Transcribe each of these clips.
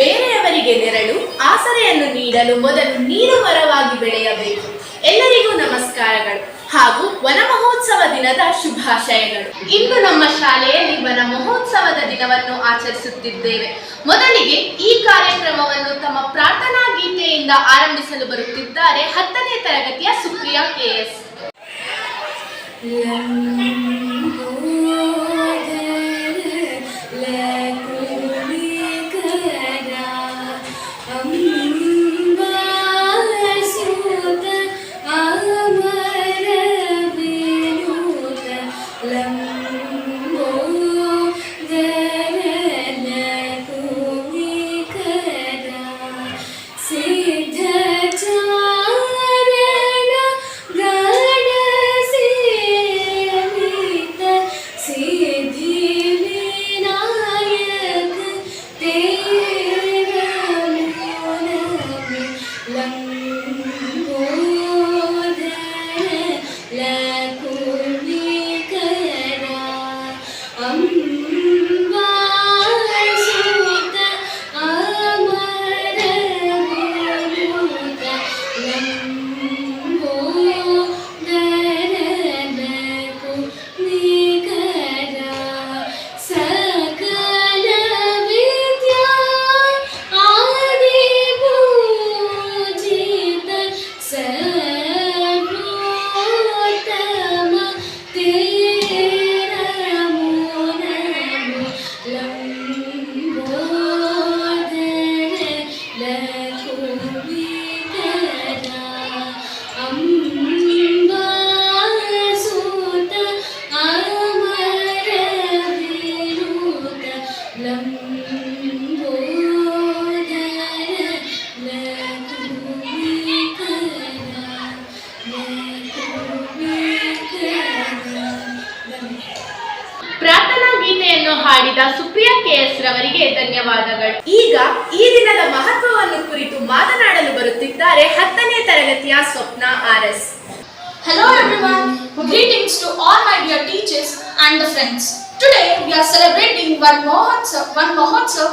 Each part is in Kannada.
ಬೇರೆಯವರಿಗೆ ನೆರಳು ಆಸರೆಯನ್ನು ನೀಡಲು ಮೊದಲು ನೀರು ಮರವಾಗಿ ಬೆಳೆಯಬೇಕು. ಎಲ್ಲರಿಗೂ ನಮಸ್ಕಾರಗಳು ಹಾಗೂ ವನ ಮಹೋತ್ಸವ ದಿನದ ಶುಭಾಶಯಗಳು. ಇಂದು ನಮ್ಮ ಶಾಲೆಯಲ್ಲಿ ವನ ಮಹೋತ್ಸವದ ದಿನವನ್ನು ಆಚರಿಸುತ್ತಿದ್ದೇವೆ. ಮೊದಲಿಗೆ ಈ ಕಾರ್ಯಕ್ರಮವನ್ನು ತಮ್ಮ ಪ್ರಾರ್ಥನಾ ಗೀತೆಯಿಂದ ಆರಂಭಿಸಲು ಬರುತ್ತಿದ್ದಾರೆ 10ನೇ ತರಗತಿಯ ಸುಪ್ರಿಯಾ KS. ಪ್ರಾರ್ಥನಾ ಗೀತೆಯನ್ನು ಹಾಡಿದ ಸುಪ್ರಿಯಾ KS ರವರಿಗೆ ಧನ್ಯವಾದಗಳು. ಈಗ ಈ ದಿನದ ಮಹತ್ವವನ್ನು ಕುರಿತು ಮಾತನಾಡಲು ಬರುತ್ತಿದ್ದಾರೆ 10ನೇ ತರಗತಿಯ ಸ್ವಪ್ನ RS. Hello everyone, greetings to all my dear teachers and the friends. Today we are celebrating one Mahotsav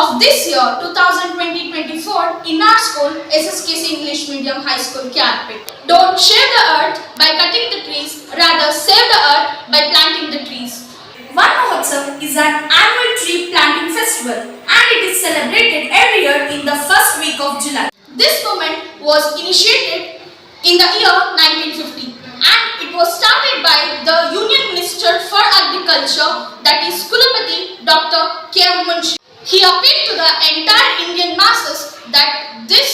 of this year 2020-24 in our school SSKC English Medium High School Kyarpet. Don't share the earth by cutting the trees, rather save the earth by planting the trees. One Mahotsav is an annual tree planting festival and it is celebrated every year in the first week of July. This movement was initiated in the year 1950 and it was started by the Union Minister for Agriculture, that is Kulapati Dr. K.M. Munshi. He appealed to the entire Indian masses that this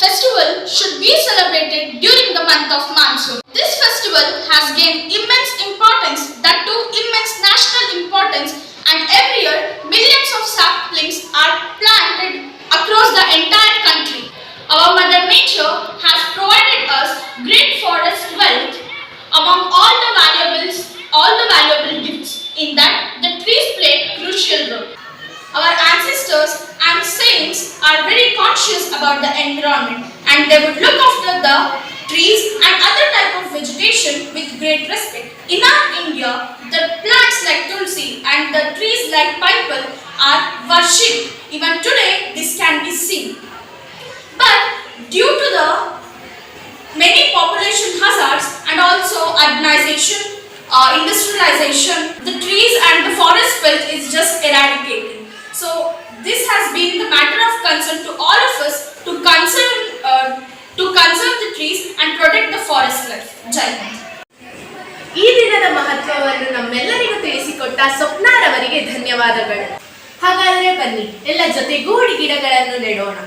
festival should be celebrated during the month of monsoon. This festival has gained immense importance, that too immense national importance, and every year millions of saplings are planted across the entire country. Our Mother Nature has provided us great forest wealth. Among all the valuable gifts, in that the trees play a crucial role. Our ancestors and saints are very conscious about the environment and they would look after the trees and other type of vegetation with great respect. In our India, the plants like tulsi and the trees like pipal are worshipped. Even today, this can be seen. But due to the many population hazards and also urbanization, industrialization, the trees and the forest wealth is just eradicating. So this has been the matter of concern to all of us to conserve the trees and protect the forest life. Jai Hind. ಈ ದಿನದ ಮಹತ್ವವನ್ನು ನಮ್ಮೆಲ್ಲರಿಗೂ ತಿಳಿಸಿಕೊಟ್ಟ ಸ್ವಪ್ನಾರವರಿಗೆ ಧನ್ಯವಾದಗಳು. ಹಾಗಾದರೆ ಬನ್ನಿ ಎಲ್ಲ ಜೊತೆಗೂಡಿ ಗಿಡಗಳನ್ನು ನೆಡೋಣ.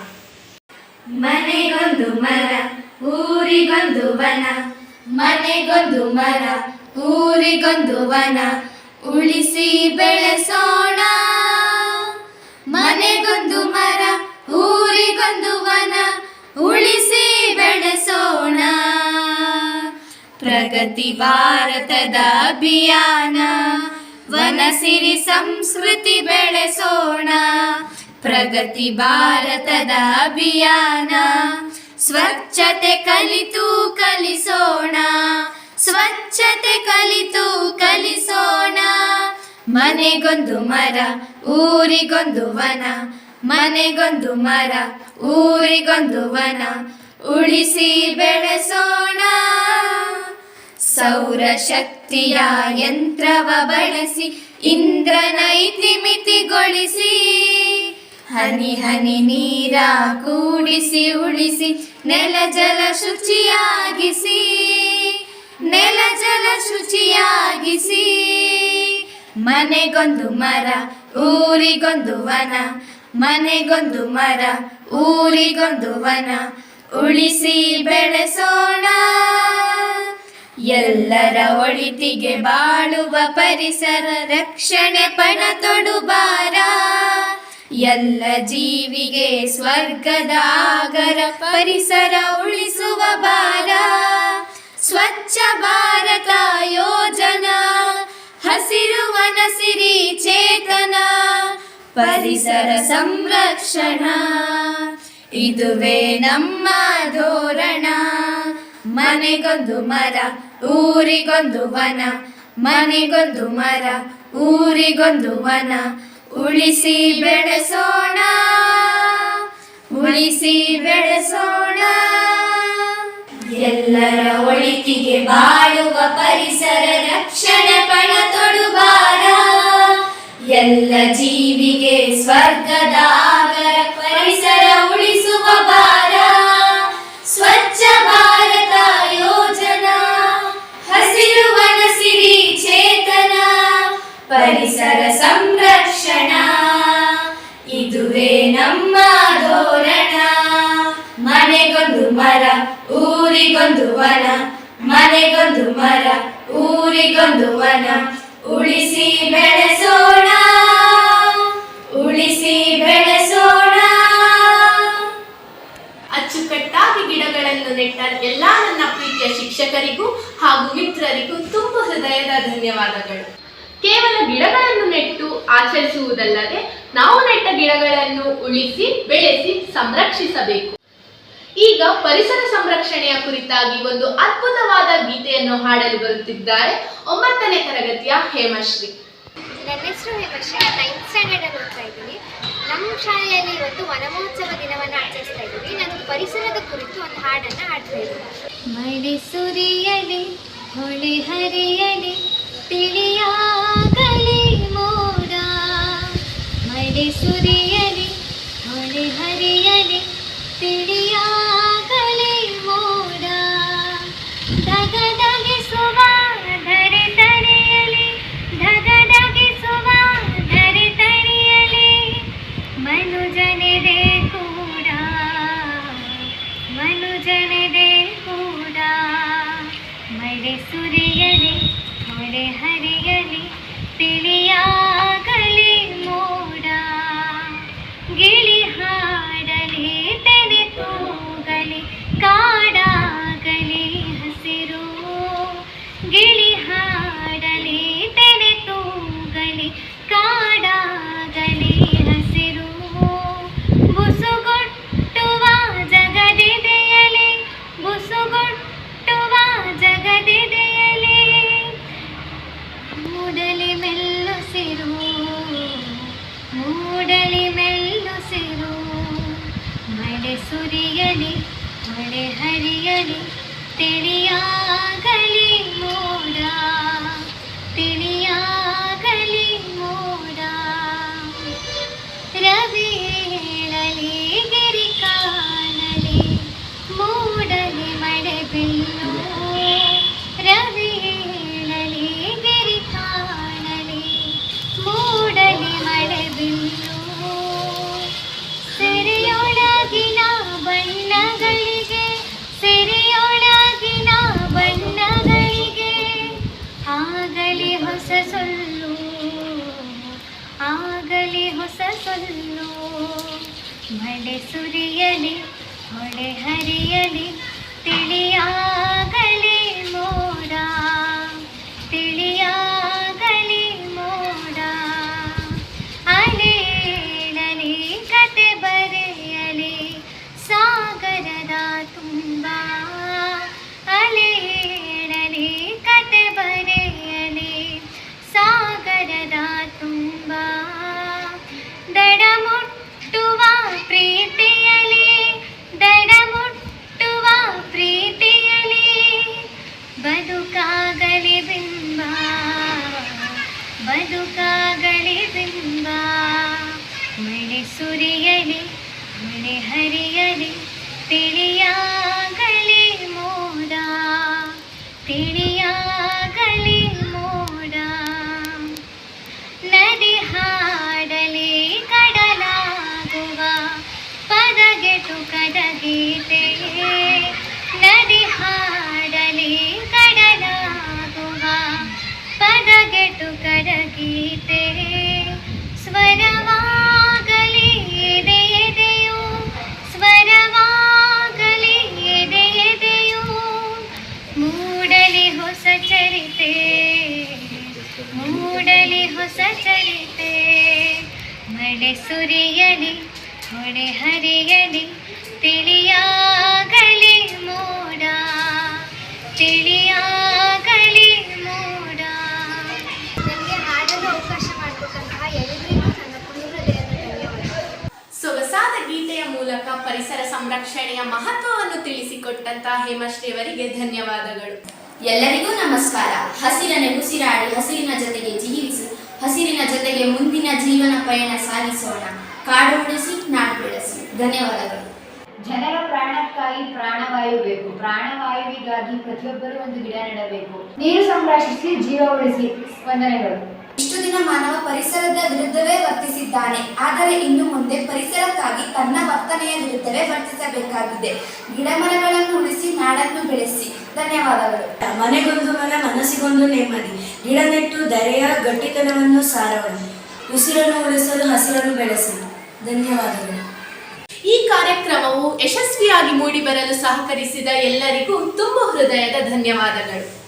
ಮನೆಗೊಂದು ಮರ ಊರಿಗೊಂದು ವನ, ಮನೆಗೊಂದು ಮರ ಊರಿಗೊಂದು ವನ, ಉಳಿಸಿ ಬೆಳೆಸೋಣ. ಮನೆಗೊಂದು ಮರ ಊರಿಗೊಂದು ವನ, ಉಳಿಸಿ ಬೆಳೆಸೋಣ. ಪ್ರಗತಿ ಭಾರತದ ಅಭಿಯಾನ, ವನ ಸಿರಿ ಸಂಸ್ಕೃತಿ ಬೆಳೆಸೋಣ. ಪ್ರಗತಿ ಭಾರತದ ಅಭಿಯಾನ, ಸ್ವಚ್ಛತೆ ಕಲಿತು ಕಲಿಸೋಣ. ಸ್ವಚ್ಛತೆ ಕಲಿತು ಕಲಿಸೋಣ. ಮನೆಗೊಂದು ಮರ ಊರಿಗೊಂದು ವನ, ಮನೆಗೊಂದು ಮರ ಊರಿಗೊಂದು ವನ ಉಳಿಸಿ ಬೆಳೆಸೋಣ. ಸೌರಶಕ್ತಿಯ ಯಂತ್ರವ ಬಳಸಿ ಇಂದ್ರನ ಇತಿಮಿತಿಗೊಳಿಸಿ ಹನಿ ಹನಿ ನೀರ ಕೂಡಿಸಿ ಉಳಿಸಿ ನೆಲ ಜಲ ಶುಚಿಯಾಗಿಸಿ ನೆಲ ಜಲ ಶುಚಿಯಾಗಿಸಿ. ಮನೆಗೊಂದು ಮರ ಊರಿಗೊಂದು ವನ ಮನೆಗೊಂದು ಮರ ಊರಿಗೊಂದು ವನ ಉಳಿಸಿ ಬೆಳೆಸೋಣ. ಎಲ್ಲರ ಒಳಿತಿಗೆ ಬಾಳುವ ಪರಿಸರ ರಕ್ಷಣೆ ಪಣ ತೊಡುಬಾರ. ಎಲ್ಲ ಜೀವಿಗೆ ಸ್ವರ್ಗದ ಆಗರ ಪರಿಸರ ಉಳಿಸುವ ಭಾರ. ಸ್ವಚ್ಛ ಭಾರತ ಯೋಜನಾ ಹಸಿರು ವನ ಸಿರಿ ಚೇತನ ಪರಿಸರ ಸಂರಕ್ಷಣಾ ಇದುವೇ ನಮ್ಮ ಧೋರಣ. ಮನೆಗೊಂದು ಮರ ಊರಿಗೊಂದು ವನ ಮನೆಗೊಂದು ಮರ ಊರಿಗೊಂದು ವನ ಉಳಿಸಿ ಬೆಳೆಸೋಣ ಉಳಿಸಿ ಬೆಳೆಸೋಣ. ಎಲ್ಲರ ಒಳಿತಿಗೆ ಬಾಳುವ ಪರಿಸರ ರಕ್ಷಣೆ ಪಣ ತೊಡುಬಾರ. ಎಲ್ಲ ಜೀವಿಗೆ ಸ್ವರ್ಗದ ಆಗರ ಪರಿಸರ ಉಳಿಸುವ ಭಾರ. ಸ್ವಚ್ಛ ಭಾರತ ಯೋಜನಾ ಹಸಿರು ವನ ಸಿರಿ ಚೇತನ ಪರಿಸರ ಸಂರಕ್ಷಣಾ ಇದುವೇ ನಮ್ಮ ಧೋರಣ. ಮನೆಗೊಂದು ಮರ ಊರಿಗೊಂದು ವನ ಮನೆಗೊಂದು ಮರ ಊರಿಗೊಂದು ವನ ಉಳಿಸಿ ಬೆಳೆಸೋಣ ಉಳಿಸಿ ಬೆಳೆಸೋಣ. ಅಚ್ಚುಕಟ್ಟಾಗಿ ಗಿಡಗಳನ್ನು ನೆಟ್ಟ ಎಲ್ಲ ನನ್ನ ಪ್ರೀತಿಯ ಶಿಕ್ಷಕರಿಗೂ ಹಾಗೂ ಮಿತ್ರರಿಗೂ ತುಂಬು ಹೃದಯದ ಧನ್ಯವಾದಗಳು. ಕೇವಲ ಗಿಡಗಳನ್ನು ನೆಟ್ಟು ಆಚರಿಸುವುದಲ್ಲದೆ ನಾವು ನೆಟ್ಟ ಗಿಡಗಳನ್ನು ಉಳಿಸಿ ಬೆಳೆಸಿ ಸಂರಕ್ಷಿಸಬೇಕು. ಈಗ ಪರಿಸರ ಸಂರಕ್ಷಣೆಯ ಕುರಿತಾಗಿ ಒಂದು ಅದ್ಭುತವಾದ ಗೀತೆಯನ್ನು ಹಾಡಲು ಬರುತ್ತಿದ್ದಾರೆ 9ನೇ ತರಗತಿಯ ಹೇಮಶ್ರೀ. ನನ್ನ ಹೆಸರು ಹೇಮಶ್ರೀ, 9th ಸ್ಟ್ಯಾಂಡರ್ಡ್ ಓದ್ತಾ ಇದ್ದೀನಿ. ನಮ್ಮ ಶಾಲೆಯಲ್ಲಿ ಇವತ್ತು ವನ ಮಹೋತ್ಸವ ದಿನವನ್ನು ಆಚರಿಸ್ತಾ ಇದ್ದೀವಿ. ನಾನು ಪರಿಸರದ ಕುರಿತು ಒಂದು ಹಾಡನ್ನು ಹಾಡ್ತಾ ಇದ್ದೀನಿ. ಮಳೆ ಸುರಿಯಲಿ ಹೊಳೆ ಹರಿಯಲಿ ತಿಳಿಯಾಗಲಿ ಮೋಡ. ಮಳೆ ಸುರಿಯಲಿ ಹೊಳೆ ಹರಿಯಲಿ ತಿಳಿಯಾಗಲಿ ಮೋಡ. ಧಗಧಗಿಸುವ ಧರೆ ತಣಿಯಲಿ ಧಗಧಗಿಸುವ ಧರೆ ತಣಿಯಲಿ ಮನುಜನಿದೆ ಕೂಡ ಮನುಜನಿದೆ ಕೂಡ. ಮಳೆ ಸುರಿಯಲಿ ಹೊಳೆ ಹರಿಯಲಿ ತಿಳಿಯಾಗಲಿ ಮೋಡ. ಗಿಳಿ ಹಾಡಲಿ ತೆನೆ ತೂಗಲಿ ಕಾಡಾಗಲಿ ಹಸಿರು. ಗಿಳಿ ಹಾಡಲಿ ತೆನೆ ತೂಗಲಿ ಕಾಡಾಗಲಿ ಹಸಿರು. ಬುಸುಗೊಟ್ಟುವ ಜಗದಿದೆಯಲಿ ಬುಸುಗೊಟ್ಟುವ ಜಗದಿದೆಯಲಿ ಮೂಡಲಿ ಮೆಲ್ಲುಸಿರು ಮೂಡಲಿ ಮೆಲ್ಲುಸಿರು. ಮಳೆ ಸುರಿಯಲಿ ಹೊಳೆ ಹರಿಯಲಿ ತಿಳಿಯಾಗಲಿ ಮೋಡ ತಿಳಿಯಾಗಲಿ ಮೋಡ. ರವಿ ಹೇಳಲಿ ಗಿರಿ ಕಾಣಲಿ ಮೂಡಲಿ ಮಳೆ ಬಿಲ್ಲು. ರವಿ ಹೇಳಲಿ ಗಿರಿ ಕಾಣಲಿ ಮೂಡಲಿ ಮಳೆ ಬಿಲ್ಲು. ಸೆರೆಯೊಳಗಿನ ಬಣ್ಣಗಳಿಗೆ ಸೆರೆಯೊಳಗಿನ ಬಣ್ಣಗಳಿಗೆ ಆಗಲಿ ಹೊಸ ಸೊಲ್ಲು ಆಗಲಿ ಹೊಸ ಸೊಲ್ಲು. ಮಳೆ ಸುರಿಯಲಿ ಹೊಳೆ ಹರಿಯಲಿ ತಿಳಿಯಾಗಲಿ ಮೋಡ ತಿಳಿಯಾಗಲಿ ಮೋಡ. ಅಲೆಯಲಿ ಕತೆ ಬರೆಯಲಿ ಸಾಗರದ ತುಂಬ. ಅಲೆಯಲಿ ಕತೆ ಬರೆಯಲಿ ಸಾಗರದ ತುಂಬ. ದಡ ಮುಟ್ಟುವ ಪ್ರೀತಿಯಲಿ ದಡ ಮುಟ್ಟುವ ಪ್ರೀತಿಯಲಿ ಬದುಕಾಗಲಿ ಬಿಂಬ ಬದುಕಾಗಲಿ ಬಿಂಬ ಮಳೆ ಸುರಿಯಲಿ ಮಳೆ ಹರಿಯಲಿ ತಿಳಿಯಾಗಲಿ ಮೋಡ ತಿಳಿಯಾಗಲಿ ಮೋಡ ನದಿ ಹಾಡಲಿ ಕಡಲಾಗುವ ಪದಗೆಟು ಕಡಗೀತೆ ನದಿ ಹಾಡಲಿ ಕಡಲಾಗುವ ಪದಗೆಟು ಕಡಗೀತೆ ಸ್ವರವಾಗಲಿ ಎದೆ ಎದೆಯು ಸ್ವರವಾಗಲಿ ಎದೆ ಎದೆಯು ಮೂಡಲಿ ಹೊಸ ಚರಿತೆ ಮೂಡಲಿ ಹೊಸ ಚರಿತೆ ಮಳೆ ಸುರಿಯಲಿ ಹೊಳೆ ಹರಿಯಲಿ ತಿಳಿಯಾಗಲಿ ಮೋಡ ತಿಳಿಯಾಗಲಿ ಮೋಡ. ನನಗೆ ಹಾಡಲು ಅವಕಾಶ ಮಾಡಿಕೊಟ್ಟಂತಹ ಎಲ್ಲರಿಗೂ ನನ್ನ ಹೃದಯದ ಧನ್ಯವಾದ. ಸೊಗಸಾದ ಗೀತೆಯ ಮೂಲಕ ಪರಿಸರ ಸಂರಕ್ಷಣೆಯ ಮಹತ್ವವನ್ನು ತಿಳಿಸಿಕೊಟ್ಟಂತಹ ಹೇಮಶ್ರೀ ಅವರಿಗೆ ಧನ್ಯವಾದಗಳು. ಎಲ್ಲರಿಗೂ ನಮಸ್ಕಾರ. ಹಸಿರನೆ ಉಸಿರಾಡಿ ಹಸಿರಿನ ಜೊತೆಗೆ ಜೀವಿಸಿ ಹಸಿರಿನ ಜೊತೆಗೆ ಮುಂದಿನ ಜೀವನ ಪಯಣ ಸಾಗಿಸೋಣ. ಕಾಡು ಉಳಿಸಿ ನಾಡು ಬೆಳೆಸಿ. ಧನ್ಯವಾದಗಳು. ಜನರ ಪ್ರಾಣಕ್ಕಾಗಿ ಪ್ರಾಣವಾಯು ಬೇಕು. ಪ್ರಾಣವಾಯುವಿಗಾಗಿ ಪ್ರತಿಯೊಬ್ಬರೂ ಒಂದು ಗಿಡ ನೆಡಬೇಕು. ನೀರು ಸಂರಕ್ಷಿಸಿ ಜೀವ ಉಳಿಸಿ. ವಂದನೆಗಳು. ಇಷ್ಟು ದಿನ ಮಾನವ ಪರಿಸರದ ವಿರುದ್ಧವೇ ವರ್ತಿಸಿದ್ದಾನೆ. ಆದರೆ ಇನ್ನು ಮುಂದೆ ಪರಿಸರಕ್ಕಾಗಿ ತನ್ನ ವರ್ತನೆಯ ವಿರುದ್ಧವೇ ವರ್ತಿಸಬೇಕಾಗಿದೆ. ಗಿಡಮರಗಳನ್ನು ಉಳಿಸಿ ನಾಡನ್ನು ಬೆಳೆಸಿ. ಧನ್ಯವಾದಗಳು. ಮನೆಗೊಂದು ಮನ ಮನಸ್ಸಿಗೊಂದು ನೆಮ್ಮದಿ. ಗಿಡ ನೆಟ್ಟು ಧರೆಯ ಗಟ್ಟಿತನವನ್ನು ಸಾರೋಣ. ಉಸಿರನ್ನು ಉಳಿಸಲು ಹಸಿರನ್ನು ಬೆಳೆಸೋಣ. ಧನ್ಯವಾದಗಳು. ಈ ಕಾರ್ಯಕ್ರಮವು ಯಶಸ್ವಿಯಾಗಿ ಮೂಡಿಬರಲು ಸಹಕರಿಸಿದ ಎಲ್ಲರಿಗೂ ತುಂಬ ಹೃದಯದ ಧನ್ಯವಾದಗಳು.